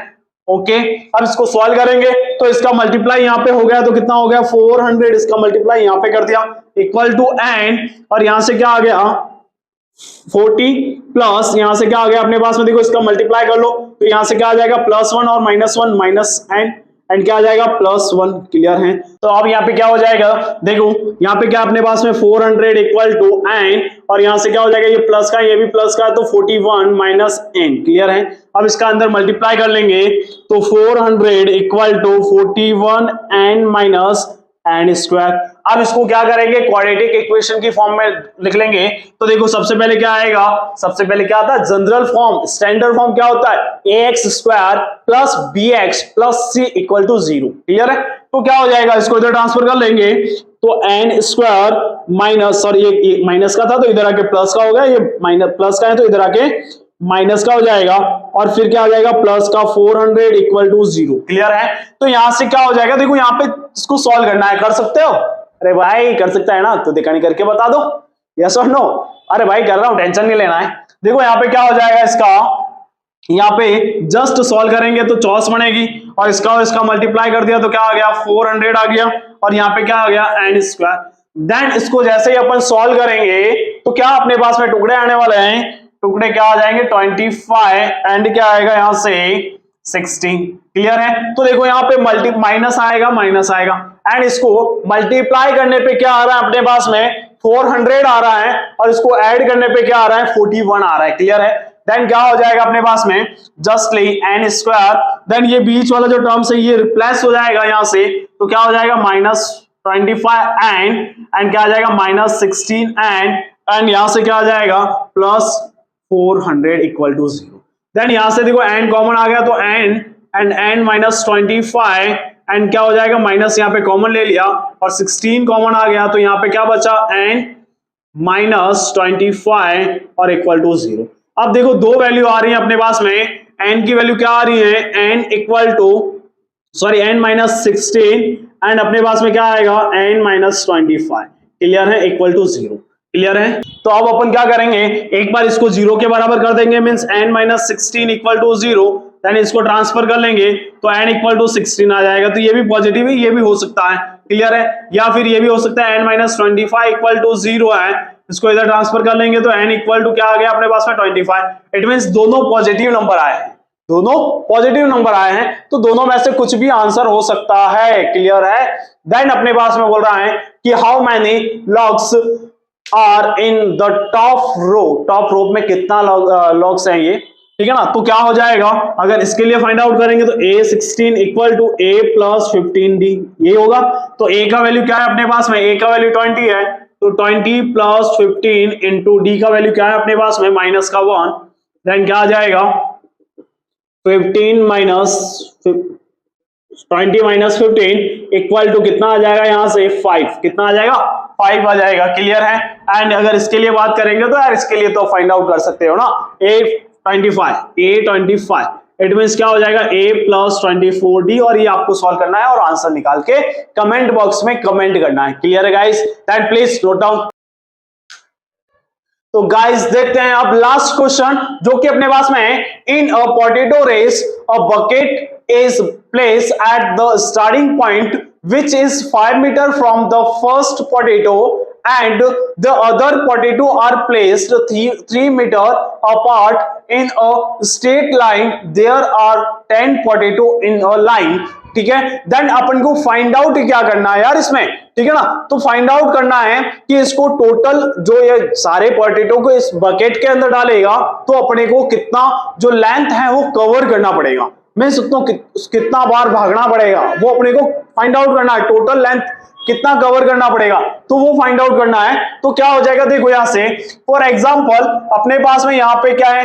ओके अब इसको सॉल्व करेंगे तो इसका मल्टीप्लाई यहाँ पे हो गया, तो कितना हो गया 400, इसका मल्टीप्लाई यहाँ पे कर दिया इक्वल टू एन, और यहां से क्या आ गया 40 प्लस यहां से क्या आ गया अपने पास में, देखो इसका मल्टीप्लाई कर लो तो यहां से क्या आ जाएगा +1 और -1 माइनस एंड क्या आ जाएगा +1। क्लियर है। तो अब यहाँ पे क्या हो जाएगा देखो, यहाँ पे क्या अपने पास में 400 इक्वल टू एन, और यहां से क्या हो जाएगा ये प्लस का ये भी प्लस का, तो 41 माइनस एन। क्लियर है। अब इसका अंदर मल्टीप्लाई कर लेंगे तो 400 equal to 41 n minus n square. अब इसको क्या करेंगे क्वाड्रेटिक इक्वेशन की फॉर्म में लिख लेंगे। तो देखो सबसे पहले क्या आएगा, सबसे पहले क्या आता है जनरल फॉर्म, स्टैंडर्ड फॉर्म क्या होता है ax square plus bx plus c equal to 0। Clear है। तो क्या हो जाएगा, इसको इधर ट्रांसफर कर लेंगे तो एन स्क्वायर माइनस, सॉरी ये माइनस का था तो इधर आके प्लस का हो गया, ये माइनस प्लस का है तो इधर आके माइनस का हो जाएगा, और फिर क्या आ जाएगा प्लस का 400 इक्वल टू 0। क्लियर है। तो यहां से क्या हो जाएगा देखो, यहाँ पे इसको सॉल्व करना है, कर सकते हो, अरे भाई कर सकता है ना, तो दिखाने करके बता दो यस और नो। अरे भाई कर रहा हूं, टेंशन नहीं लेना है। देखो यहाँ पे क्या हो जाएगा इसका, यहाँ पे जस्ट सॉल्व करेंगे तो चॉस बनेगी, और इसका मल्टीप्लाई कर दिया तो क्या आ गया 400 आ गया, और यहाँ पे क्या आ गया एन स्क्वायर। देन इसको जैसे ही अपन सॉल्व करेंगे तो क्या अपने पास में टुकड़े आने वाले हैं, टुकड़े क्या आ जाएंगे 25 एंड क्या आएगा यहाँ से 16। क्लियर है। तो देखो यहाँ पे माइनस आएगा एंड इसको मल्टीप्लाई करने पे क्या आ रहा है अपने पास में 400 आ रहा है, और इसको ऐड करने पे क्या आ रहा है 41 आ रहा है। क्लियर है। देन क्या हो जाएगा अपने पास में जस्टली एन स्क्वायर, देन ये बीच वाला जो टर्म है ये रिप्लेस हो जाएगा यहाँ से, तो क्या हो जाएगा -25 एंड क्या आ जाएगा -16 एंड यहां से क्या आ जाएगा +400 इक्वल टू 0। देन यहां से देखो एन कॉमन आ गया तो एन माइनस 25 एंड क्या हो जाएगा माइनस, यहाँ पे कॉमन ले लिया और 16 कॉमन आ गया, तो यहाँ पे क्या बचा एन -25 और इक्वल टू 0। अब देखो दो वैल्यू आ रही है अपने पास में, एन की वैल्यू क्या आ रही है n equal to n -16 and अपने पास में क्या आएगा एन -25। क्लियर है, इक्वल टू 0। क्लियर है। तो अब अपन क्या करेंगे, एक बार इसको 0 के बराबर कर देंगे, means n -16 equal to 0, then इसको ट्रांसफर कर लेंगे तो n इक्वल टू 16 आ जाएगा। तो ये भी पॉजिटिव है, ये भी हो सकता है, क्लियर है। या फिर ये भी हो सकता है n माइनस 25 इक्वल टू 0 है, इसको इधर ट्रांसफर कर लेंगे तो n इक्वल टू क्या आ गया अपने पास में 25। इट मींस दोनों पॉजिटिव नंबर आए हैं, दोनों पॉजिटिव नंबर आए हैं, तो दोनों में से कुछ भी आंसर हो सकता है। क्लियर है। देन अपने पास में बोल रहा है कि how many logs are in the top row, top row में कितना लॉग्स हैं ये, ठीक है ना। तो क्या हो जाएगा, अगर इसके लिए फाइंड आउट करेंगे तो a16 equal to a plus 15d ये होगा। तो a का वैल्यू क्या है अपने पास में, a का वैल्यू 20 है, तो 20 प्लस 15 इंटू d का वैल्यू क्या है अपने पास में माइनस का 1। देन क्या आ जाएगा 15 माइनस 20 माइनस 15 इक्वल टू कितना आ जाएगा यहाँ से 5, कितना आ जाएगा 5 आ जाएगा। क्लियर है। एंड अगर इसके लिए बात करेंगे तो यार इसके लिए तो फाइंड आउट कर सकते हो ना, a25 इट मींस क्या हो जाएगा a प्लस 24d, और ये आपको सॉल्व करना है और आंसर निकाल के कमेंट बॉक्स में कमेंट करना है। क्लियर है guys, then please note down. तो गाइस देखते हैं अब लास्ट क्वेश्चन जो कि अपने पास में है, in a potato race a bucket is place at the starting point which is 5 meter from the first potato and the other potato are placed 3 meter apart in a straight line. There are 10 potato in a line. ठीक है। Then अपन को find out क्या करना है यार इसमें, ठीक है ना। तो फाइंड आउट करना है कि इसको टोटल जो ये सारे पोटैटो को इस बकेट के अंदर डालेगा तो अपने को कितना जो लेंथ है वो कवर करना पड़ेगा, मैं सोचता हूं कितना बार भागना पड़ेगा वो अपने को फाइंड आउट करना है, टोटल लेंथ कितना कवर करना पड़ेगा तो वो फाइंड आउट करना है। तो क्या हो जाएगा देखो यहां से फॉर एग्जांपल अपने पास में यहाँ पे क्या है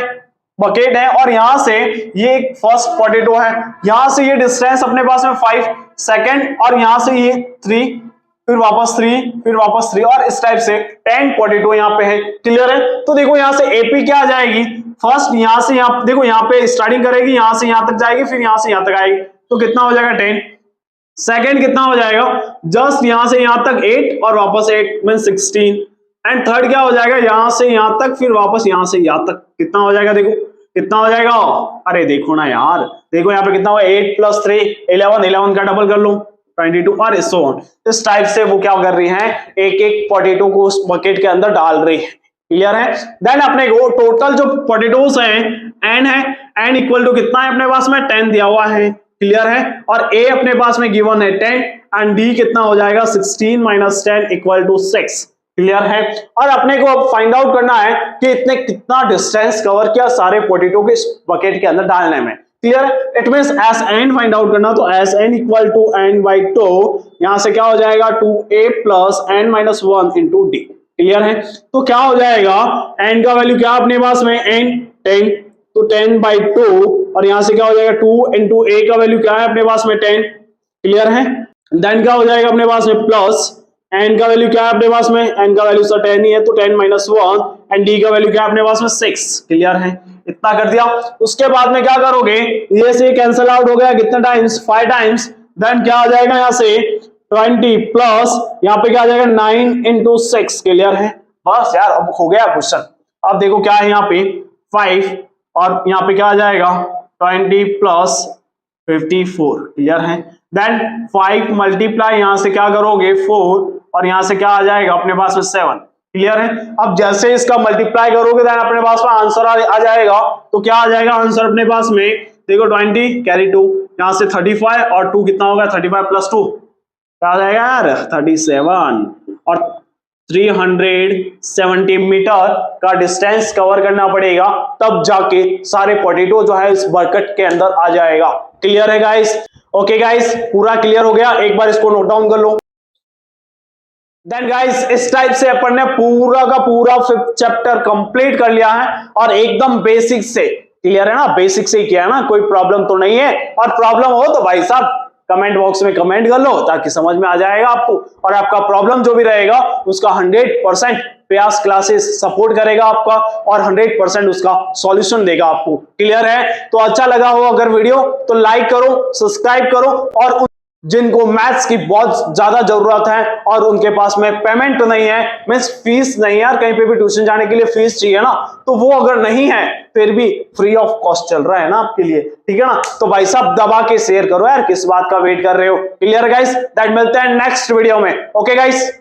बकेट है और यहां से ये फर्स्ट पोटैटो है, यहां से ये डिस्टेंस अपने पास में 5 सेकेंड और यहां से ये 3 फिर वापस 3 फिर वापस 3 और इस टाइप से 10 पोटैटो यहाँ पे है। क्लियर है। तो देखो यहां से एपी क्या आ जाएगी, फर्स्ट यहां से यहां देखो यहां पे स्टार्टिंग करेगी, यहां से यहां तक जाएगी फिर यहां से यहां तक आएगी, तो कितना हो जाएगा 10। सेकंड कितना हो जाएगा जस्ट यहां से यहां तक 8 और वापस 8 मीन 16। एंड थर्ड क्या हो जाएगा यहां से यहां तक फिर वापस यहां से यहां तक, कितना हो जाएगा देखो कितना हो जाएगा, अरे देखो ना यार देखो यहाँ पे कितना हुआ 8 प्लस 3 11 का डबल कर लो 22 और सो ऑन। इस टाइप से वो क्या कर रही हैं एक एक पोटैटो को उस बकेट के अंदर डाल रही है। क्लियर है। देन अपने को टोटल जो पोटैटोस हैं एन है, एन इक्वल टू कितना है अपने पास में 10 दिया हुआ है। क्लियर है। और ए अपने पास में गिवन है 10 एंड डी कितना हो जाएगा 16 माइनस 10 इक्वल टू 6। क्लियर है। और अपने को अब फाइंड आउट करना है कि इतने कितना डिस्टेंस कवर किया सारे पोटैटो के बकेट के अंदर डालने में। Clear. It means S N find out करना, तो S N equal to N by 2, यहां से क्या हो जाएगा 2a plus N minus 1 into D. Clear है। तो क्या हो जाएगा एन का वैल्यू क्या अपने पास में एन 10, तो 10 बाई 2 और यहां से क्या हो जाएगा 2 इंटू ए का वैल्यू क्या है अपने पास में 10। क्लियर है। देन क्या हो जाएगा अपने पास में प्लस एन का वैल्यू क्या है अपने पास में, एन का वैल्यू 10 ही है तो 10 माइनस 1 एंड डी का वैल्यू क्या है अपने पास में 6। क्लियर है। इतना कर दिया। उसके बाद में क्या करोगे ये से कैंसिल आउट हो गया कितने टाइम्स 5 टाइम्स। देन क्या आ जाएगा यहाँ से 20 प्लस यहाँ पे क्या आ जाएगा 9 इंटू 6। क्लियर है। बस यार अब हो गया क्वेश्चन। अब देखो क्या है यहाँ पे 5 और यहाँ पे क्या आ जाएगा 20 प्लस 54। क्लियर है। देन 5 मल्टीप्लाई यहां से क्या करोगे 4 और यहां से क्या आ जाएगा अपने पास में 7। क्लियर है। अब जैसे इसका मल्टीप्लाई करोगे देन अपने पास में आंसर आ जाएगा। तो क्या आ जाएगा आंसर अपने पास में देखो 20 कैरी 2 यहां से 35 और 2 कितना होगा 35 प्लस 2 क्या आ जाएगा यार 37 और 370 मीटर का डिस्टेंस कवर करना पड़ेगा तब जाके सारे पोटैटो जो है इस बकेट के अंदर आ जाएगा। क्लियर है गाइस। ओके गाइस पूरा क्लियर हो गया, एक बार इसको नोट डाउन कर लो। देन गाइस इस टाइप से अपन ने पूरा का पूरा 5th चैप्टर कंप्लीट कर लिया है और एकदम बेसिक से। क्लियर है ना, बेसिक से ही किया है ना, कोई प्रॉब्लम तो नहीं है। और प्रॉब्लम हो तो भाई साहब कमेंट बॉक्स में कमेंट कर लो ताकि समझ में आ जाएगा आपको। और आपका प्रॉब्लम जो भी रहेगा उसका 100% प्रयास क्लासेस सपोर्ट करेगा आपका और 100% उसका सॉल्यूशन देगा आपको। क्लियर है। तो अच्छा लगा हो अगर वीडियो तो लाइक करो, सब्सक्राइब करो और जिनको मैथ्स की बहुत ज्यादा जरूरत है और उनके पास में पेमेंट नहीं है, मींस फीस नहीं है यार, कहीं पे भी ट्यूशन जाने के लिए फीस चाहिए ना, तो वो अगर नहीं है फिर भी फ्री ऑफ कॉस्ट चल रहा है ना आपके लिए, ठीक है ना। तो भाई साहब दबा के शेयर करो यार, किस बात का वेट कर रहे हो। क्लियर गाइस, दैट मिलते हैं नेक्स्ट वीडियो में। Okay guys.